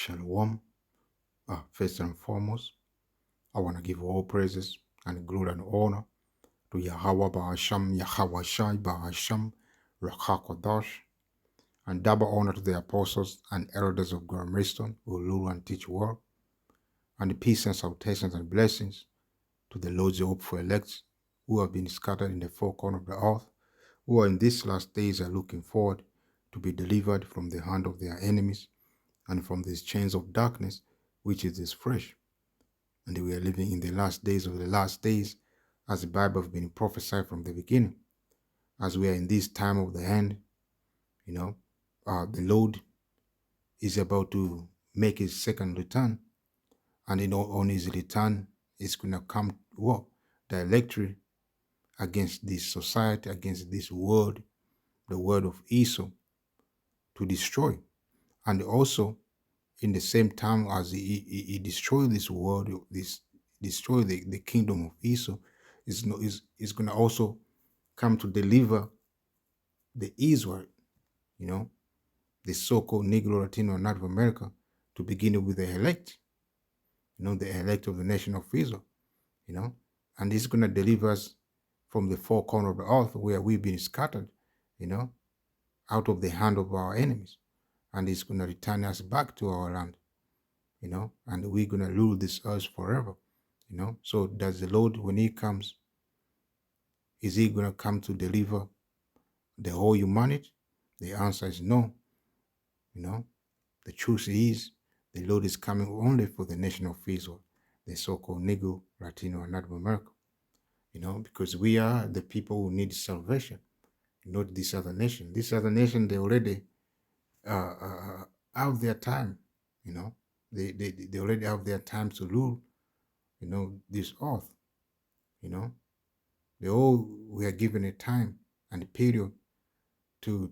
Shalom. First and foremost, I want to give all praises and glory and honor to Yahweh Ba'asham, Yahweh Shai Ba'asham, Rakakodash, and double honor to the apostles and elders of Grand Maidstone who rule and teach word, and the peace and salutations and blessings to the Lord's hopeful elects who have been scattered in the four corners of the earth, who are in these last days are looking forward to be delivered from the hand of their enemies and from these chains of darkness, which is this flesh. And we are living in the last days of the last days, as the Bible has been prophesied from the beginning. As we are in this time of the end, the Lord is about to make his second return, and on his return, it's gonna come what directly against this society, against this world, the word of Esau, to destroy, and also in the same time as he destroyed this world, this destroy the kingdom of Esau, is going to also come to deliver the Israel, the so-called Negro, Latino, and Native America, to begin with the elect, the elect of the nation of Israel, and he's going to deliver us from the four corners of the earth where we've been scattered, out of the hand of our enemies, and he's going to return us back to our land, and we're going to rule this earth forever, So does the Lord, when he comes, is he going to come to deliver the whole humanity? The answer is no. The truth is the Lord is coming only for the nation of Israel, the so-called Negro, Latino, and Native America, because we are the people who need salvation, not this other nation. This other nation, they already have their time, they already have their time to rule, this earth, they all were given a time and a period to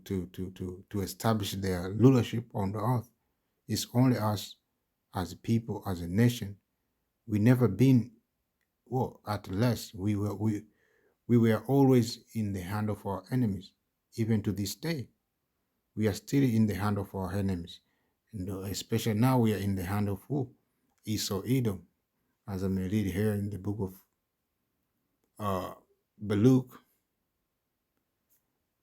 establish their rulership on the earth. It's only us as a people, as a nation. We never been at less. We were always in the hand of our enemies. Even to this day, we are still in the hand of our enemies. And especially now we are in the hand of who? Esau, Edom. As I may read here in the book of Baruch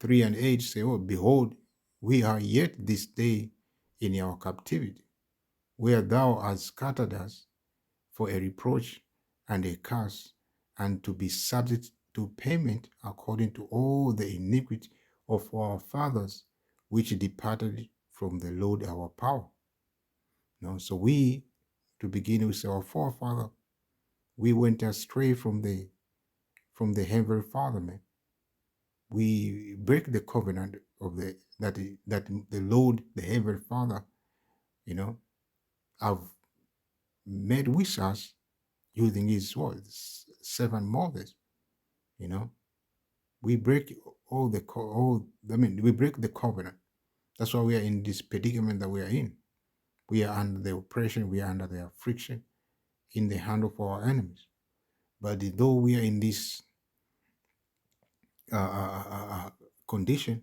3:8 say, oh, behold, we are yet this day in our captivity, where thou hast scattered us for a reproach and a curse, and to be subject to payment according to all the iniquity of our fathers, which departed from the Lord our power. So we, to begin with, our forefather, we went astray from the heavenly Father, man. We break the covenant of that the Lord, the heavenly Father, have made with us using his words, servant Moses. We break we break the covenant. That's why we are in this predicament that we are in. We are under the oppression, we are under the affliction, in the hand of our enemies. But though we are in this condition,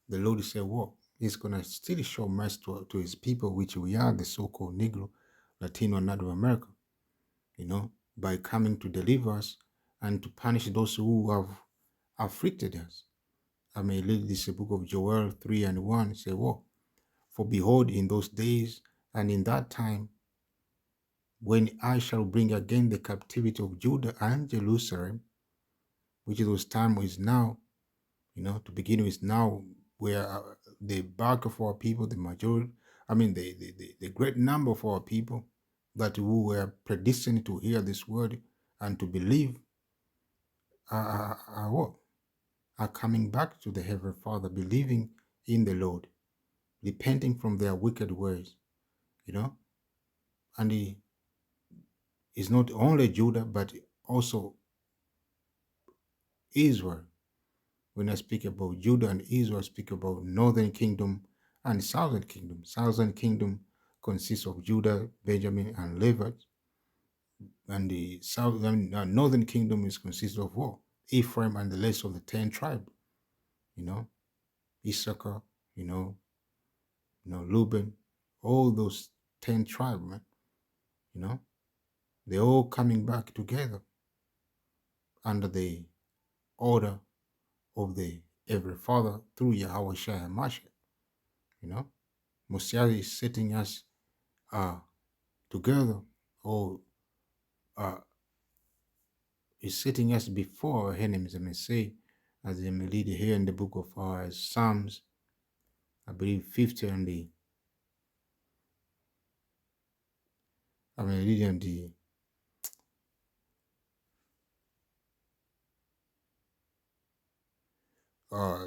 the Lord said, well, he's going to still show mercy to his people, which we are, the so-called Negro, Latino, and Native America, by coming to deliver us and to punish those who have afflicted us. I may read this book of Joel 3:1, say, well, for behold, in those days and in that time, when I shall bring again the captivity of Judah and Jerusalem, which those time is now, to begin with now, where the bulk of our people, the majority, the great number of our people that who were predestined to hear this word and to believe are coming back to the Heavenly Father, believing in the Lord, repenting from their wicked ways, and he is not only Judah, but also Israel. When I speak about Judah and Israel, I speak about northern kingdom and southern kingdom. Southern kingdom consists of Judah, Benjamin, and Levi, and the northern kingdom is consists of what? Ephraim and the rest of the 10 tribes. Issachar, Reuben, all those 10 tribes, man. You know, they're all coming back together under the order of the every father through Yahweh Shai Mashiach. You know, Messiah is setting us uh, together, or uh, is setting us before our enemies. I may say, as I may read here in the book of Psalms, I believe 50 and I may read in the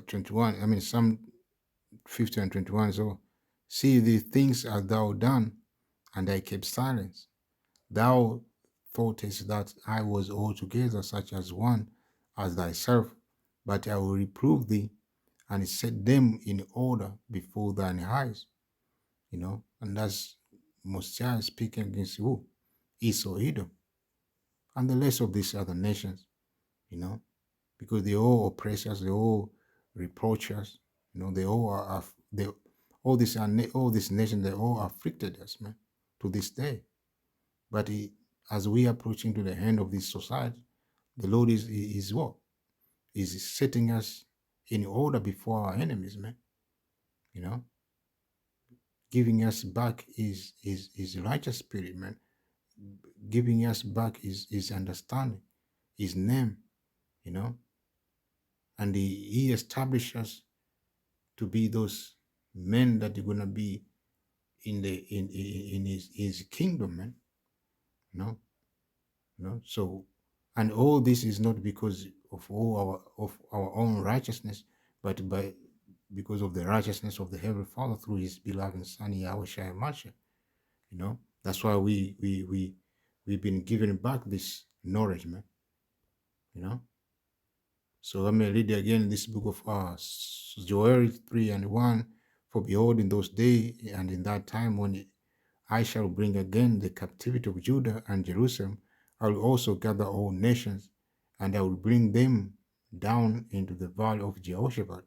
21. I mean, Psalm 50 and 21. So, see the things are thou done, and I kept silence. Thou thoughtest that I was altogether such as one as thyself, but I will reprove thee and set them in order before thine eyes. You know, and that's Mosiah speaking against who? Esau, Edom, and the rest of these other nations, you know, because they all oppress us, they all reproach us, you know, they all are, they, all these nations, they all afflicted us, man, to this day. But as we are approaching to the end of this society, the Lord is what? Is setting us in order before our enemies, man. You know, giving us back his righteous spirit, man. Giving us back his understanding, his name, you know, and he established us to be those men that are gonna be in the in his kingdom, man. You know, So, and all this is not because of our own righteousness, but because of the righteousness of the Heavenly Father through His beloved Son Yahweh Shai Mashiach. You know, that's why we've been given back this knowledge, man. You know. So let me read again this book of Joel 3 and 1. For behold, in those days and in that time when I shall bring again the captivity of Judah and Jerusalem, I will also gather all nations, and I will bring them down into the valley of Jehoshaphat,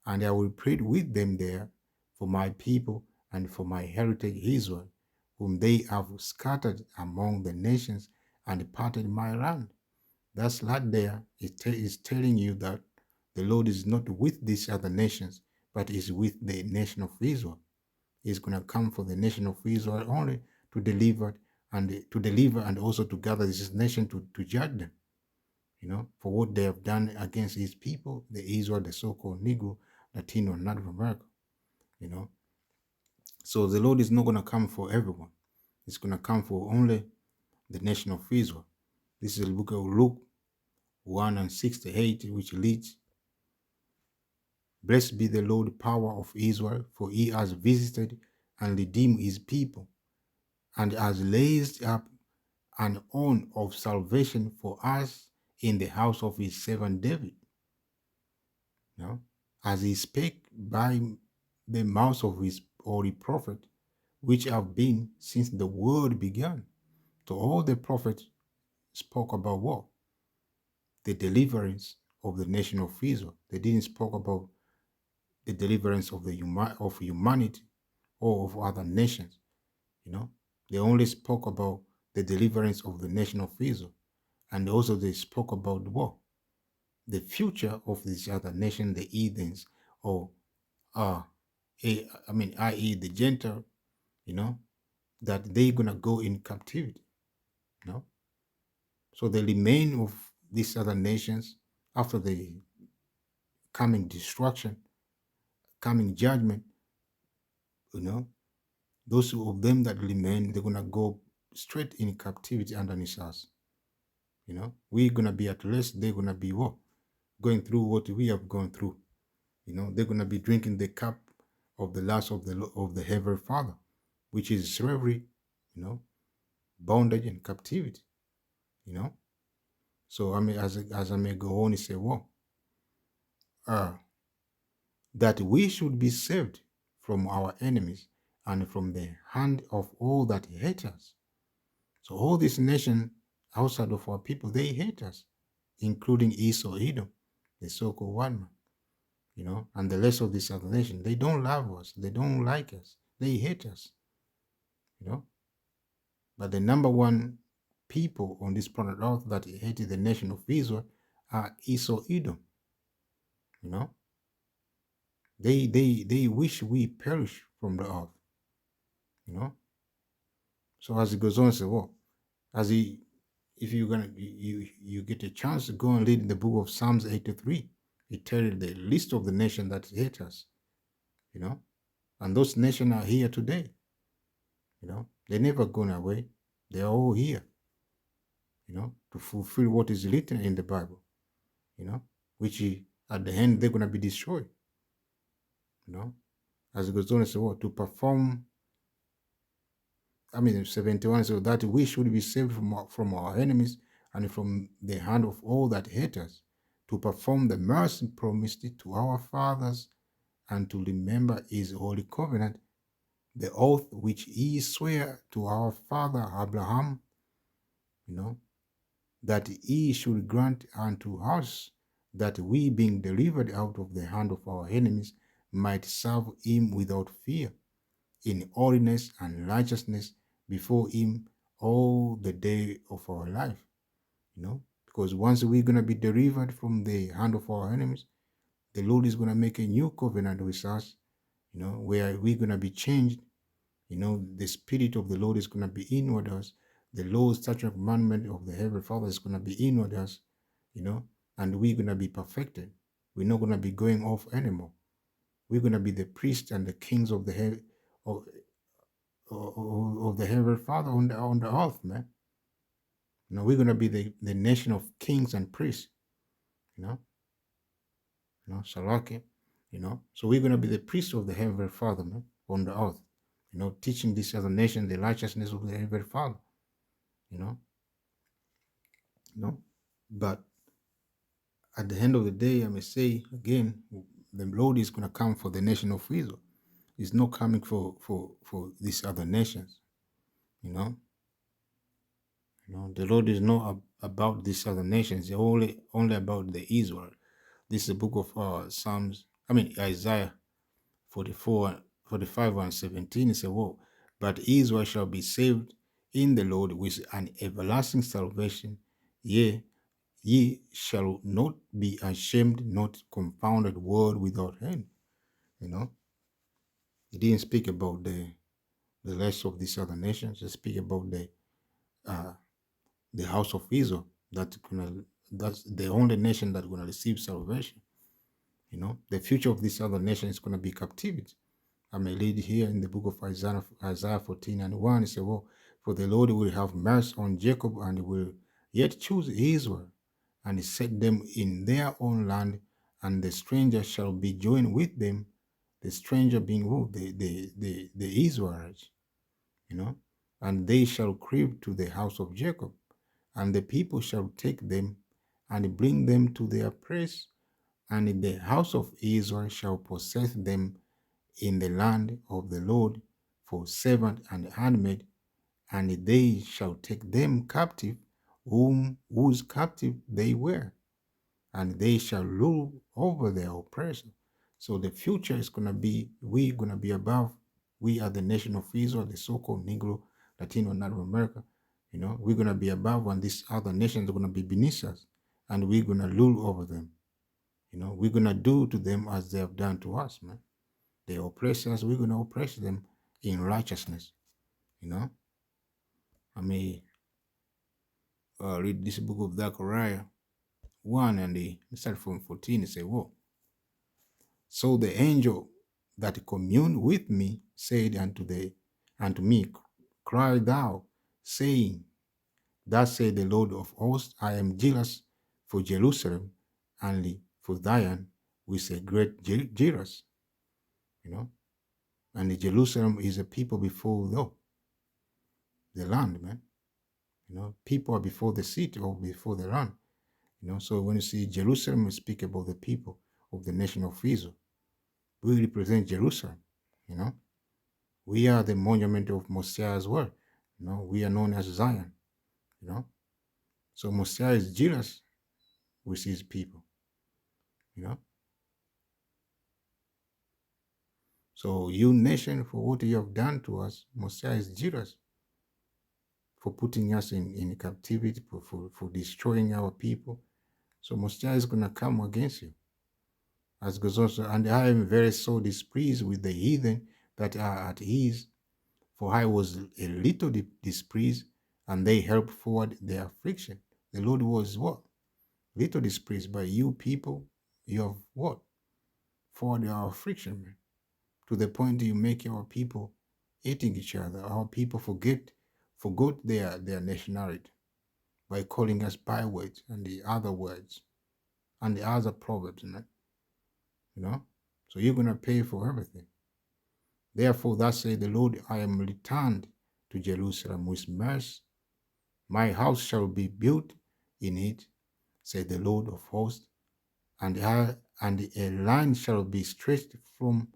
and I will plead with them there for my people and for my heritage Israel, whom they have scattered among the nations and departed my land. That's right there. It's telling you that the Lord is not with these other nations, but is with the nation of Israel. He's going to come for the nation of Israel only to deliver and also to gather this nation to judge them, you know, for what they have done against his people, the Israel, the so-called Negro, Latino, and Native America, you know. So the Lord is not going to come for everyone. It's going to come for only the nation of Israel. This is the book of Luke 1 and 68, which leads, blessed be the Lord, power of Israel, for he has visited and redeemed his people, and has raised up an horn of salvation for us in the house of his servant David. You know, as he spake by the mouth of his holy prophet, which have been since the world began. So all the prophets spoke about what? The deliverance of the nation of Israel. They didn't spoke about the deliverance of of humanity or of other nations. You know, they only spoke about the deliverance of the nation of Israel, and also they spoke about what? The future of this other nation, the heathens, or i.e., the Gentile. You know, that they're gonna go in captivity. You know, so the remain of these other nations after the coming destruction, coming judgment. You know, those of them that remain, they're gonna go straight in captivity underneath us. You know, we're gonna be at rest. They're gonna be what? Going through what we have gone through. You know, they're gonna be drinking the cup of the last of the Heavenly Father, which is slavery. You know, bondage and captivity. You know, so I mean, as I may go on, he say, "Well, uh, that we should be saved from our enemies and from the hand of all that hate us." So all these nations outside of our people, they hate us, including Esau, Edom, the so-called one man, you know, and the rest of this other nation. They don't love us. They don't like us. They hate us, you know. But the number one people on this planet Earth that hated the nation of Israel are Esau, Edom. You know, they wish we perish from the earth. You know. So as it goes on, say, well, as he, if you're gonna you get a chance to go and read the book of Psalms 83, it tells you the list of the nation that hate us. You know, and those nations are here today. You know, they're never gone away. They are all here. You know, to fulfill what is written in the Bible. You know, which at the end they're gonna be destroyed. You know, as it goes on, say, what to perform. I mean, 71, so that we should be saved from our enemies and from the hand of all that hate us, to perform the mercy promised to our fathers, and to remember his holy covenant, the oath which he sware to our father Abraham, you know, that he should grant unto us, that we, being delivered out of the hand of our enemies, might serve him without fear, in holiness and righteousness before him all the day of our life. You know, because once we're going to be delivered from the hand of our enemies, the Lord is going to make a new covenant with us, you know, where we're going to be changed. You know, the Spirit of the Lord is going to be inward us. The law, statute, and commandment of the Heavenly Father is going to be inward us, you know, and we're going to be perfected. We're not going to be going off anymore. We're going to be the priests and the kings of the of the Heavenly Father on the earth, man. You know, we're going to be the nation of kings and priests, you know, Salaki, you know. So we're going to be the priests of the Heavenly Father, man, on the earth, you know, teaching this other nation the righteousness of the Heavenly Father, you know, you know. But at the end of the day, I may say again, the Lord is going to come for the nation of Israel. He's not coming for these other nations, you know. You know, the Lord is not about these other nations. They're only about the Israel. This is the book of Psalms. I mean Isaiah 44, 45, and 17. It says, "Whoa, but Israel shall be saved in the Lord with an everlasting salvation. Yea, ye shall not be ashamed, not confounded word without end." You know, he didn't speak about the rest of these other nations. He speak about uh, the house of Israel that's the only nation that's gonna receive salvation. You know, the future of this other nation is gonna be captivity. I may read here in the book of Isaiah 14 and 1. It says, "Well, for the Lord will have mercy on Jacob and will yet choose Israel, and set them in their own land, and the stranger shall be joined with them." The stranger being who? The Israelites, you know, "and they shall cleave to the house of Jacob, and the people shall take them and bring them to their place, and the house of Israel shall possess them in the land of the Lord for servant and handmaid, and they shall take them captive, whose captive they were, and they shall rule over their oppressor." So the future is gonna be, we're gonna be above. We are the nation of Israel, the so-called Negro, Latino, Native America. You know, we're gonna be above, and these other nations are gonna be beneath us, and we're gonna rule over them. You know, we're gonna do to them as they have done to us, man. They oppress us, we're gonna oppress them in righteousness. You know, I may read this book of Zechariah 1 and the start from 14. It say, "Whoa. So the angel that communed with me said unto me, Cry thou, saying, Thus said the Lord of hosts, I am jealous for Jerusalem and for Zion with a great jealous." You know, and the Jerusalem is a people before the land, man. You know, people are before the city or before the land. You know, so when you see Jerusalem, we speak about the people of the nation of Israel. We represent Jerusalem. You know, we are the monument of Messiah as well. You know, we are known as Zion. You know, so Messiah is jealous with his people. You know, So you nation, for what you have done to us, Messiah is jealous for putting us in captivity, for destroying our people. So Messiah is going to come against you. As goes also, and I am very so displeased with the heathen that are at ease, for I was a little displeased, and they helped forward their affliction. The Lord was what? Little displeased by you people. You have what? Forward our affliction, man, to the point you make our people eating each other. Our people forgot their nationality by calling us bywords and the other words and the other proverbs, man. You know? So you're gonna pay for everything. Therefore, thus say the Lord, I am returned to Jerusalem with mercy. My house shall be built in it, said the Lord of hosts, and a line shall be stretched from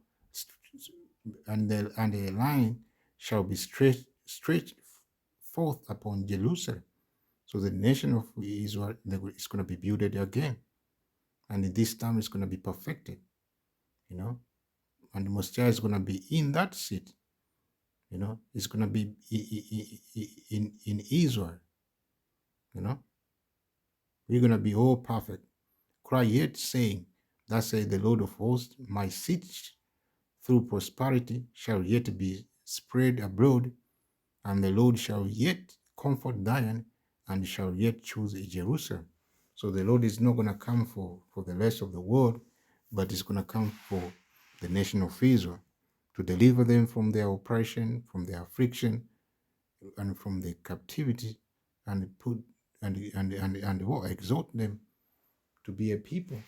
and a line shall be stretched forth upon Jerusalem. So the nation of Israel is going to be built again, and this time it's going to be perfected, you know. And the Messiah is going to be in that seat, you know. It's going to be in Israel, you know. We're going to be all perfect. Cry yet, saying, "Thus says the Lord of hosts, my seed through prosperity shall yet be spread abroad, and the Lord shall yet comfort Zion, and shall yet choose Jerusalem." So the Lord is not going to come for the rest of the world, but it's going to come for the nation of Israel to deliver them from their oppression, from their affliction, and from the captivity, and put and what, exalt them to be a people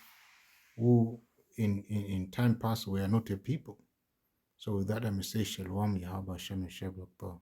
who in time past were not a people. So with that I may say Shalom Yahweh Shem Shabbat.